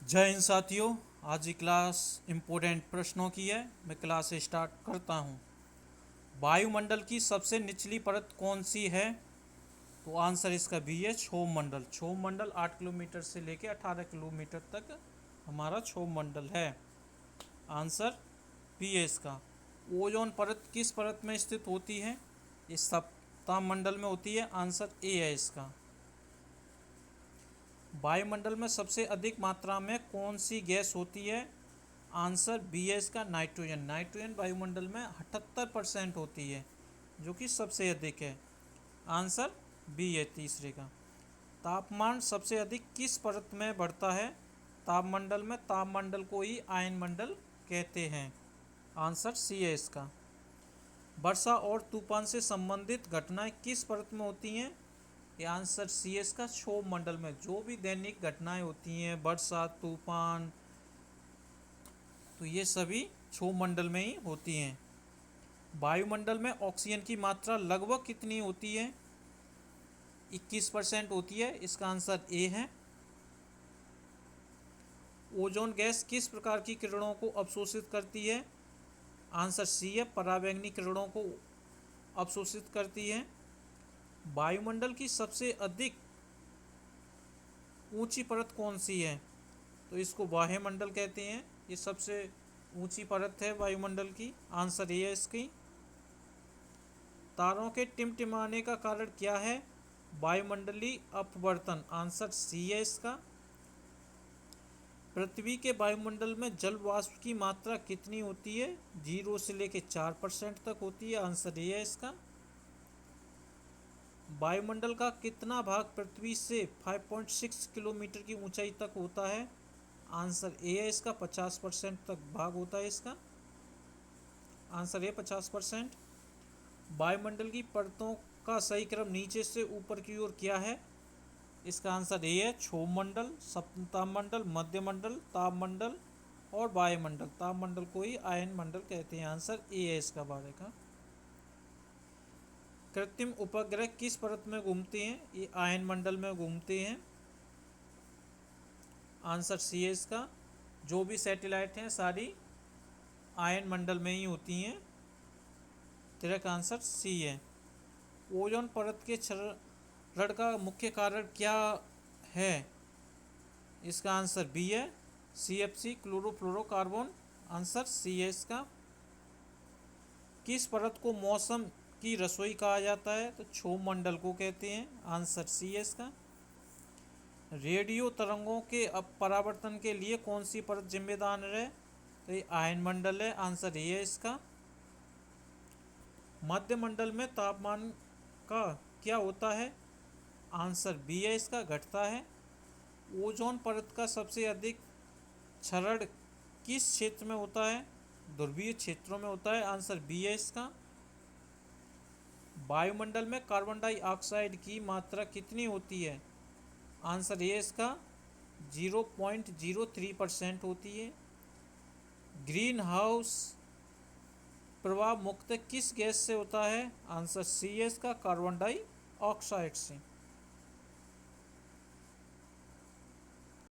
जय हिंद साथियों। आज की क्लास इम्पोर्टेंट प्रश्नों की है। मैं क्लास स्टार्ट करता हूँ। वायुमंडल की सबसे निचली परत कौन सी है? तो आंसर इसका बी है, क्षोभ मंडल। क्षोभ मंडल 8 किलोमीटर से लेकर 18 किलोमीटर तक हमारा क्षोभ मंडल है। आंसर बी है इसका। ओजोन परत किस परत में स्थित होती है? इस सप्ताह मंडल में होती है। आंसर ए है इसका। वायुमंडल में सबसे अधिक मात्रा में कौन सी गैस होती है? आंसर बी है इसका, नाइट्रोजन। नाइट्रोजन वायुमंडल में 78% होती है, जो कि सबसे अधिक है। आंसर बी है तीसरे का। तापमान सबसे अधिक किस परत में बढ़ता है? तापमंडल में। तापमंडल को ही आयन मंडल कहते हैं। आंसर सी है इसका। वर्षा और तूफान से संबंधित घटनाएं किस परत में होती हैं? ये आंसर सी है इसका, क्षोभ मंडल में। जो भी दैनिक घटनाएं होती हैं, वर्षा, तूफान, तो ये सभी क्षोभ मंडल में ही होती हैं। वायुमंडल में ऑक्सीजन की मात्रा लगभग कितनी होती है? 21% होती है। इसका आंसर ए है। ओजोन गैस किस प्रकार की किरणों को अवशोषित करती है? आंसर सी है, पराबैंगनी किरणों को अवशोषित करती है। वायुमंडल की सबसे अधिक ऊंची परत कौन सी है? तो इसको वायुमंडल कहते हैं। ये सबसे ऊंची परत है वायुमंडल की। आंसर ए है इसकी। तारों के टिमटिमाने का कारण क्या है? वायुमंडलीय अपवर्तन। आंसर सी है इसका। पृथ्वी के वायुमंडल में जल वाष्प की मात्रा कितनी होती है? 0 से लेकर 4% तक होती है। आंसर ए है इसका। वायुमंडल का कितना भाग पृथ्वी से 5.6 किलोमीटर की ऊंचाई तक होता है? आंसर ए है इसका, 50% तक भाग होता है इसका। Answer A 50%। वायुमंडल की परतों का सही क्रम नीचे से ऊपर की ओर क्या है? इसका आंसर ए है, क्षोभ मंडल, सप्ताहमंडल, मध्यमंडल, तापमंडल और वायुमंडल। तापमंडल को ही आयन मंडल कहते हैं। आंसर ए है इसका बारह का। कृत्रिम उपग्रह किस परत में घूमते हैं? ये आयन मंडल में घूमते हैं। आंसर सी है इसका। जो भी सैटेलाइट हैं सारी आयन मंडल में ही होती हैं। तेरह का आंसर सी है। ओजोन परत के क्षरण का मुख्य कारण क्या है? इसका आंसर बी है, CFC, क्लोरोफ्लोरोकार्बन। आंसर सी है इसका। किस परत को मौसम की रसोई कहा जाता है? तो क्षोभ मंडल को कहते हैं। आंसर सी है इसका। रेडियो तरंगों के परावर्तन के लिए कौन सी परत जिम्मेदार है? तो ये आयन मंडल है। आंसर ए है इसका। मध्य मंडल में तापमान का क्या होता है? आंसर बी है इसका, घटता है। ओजोन परत का सबसे अधिक क्षरण किस क्षेत्र में होता है? ध्रुवीय क्षेत्रों में होता है। आंसर बी है इसका। वायुमंडल में कार्बन डाइऑक्साइड की मात्रा कितनी होती है? आंसर ए इसका, 0.03% होती है। ग्रीन हाउस प्रभाव मुक्त किस गैस से होता है? आंसर सी है इसका, कार्बन डाइऑक्साइड से।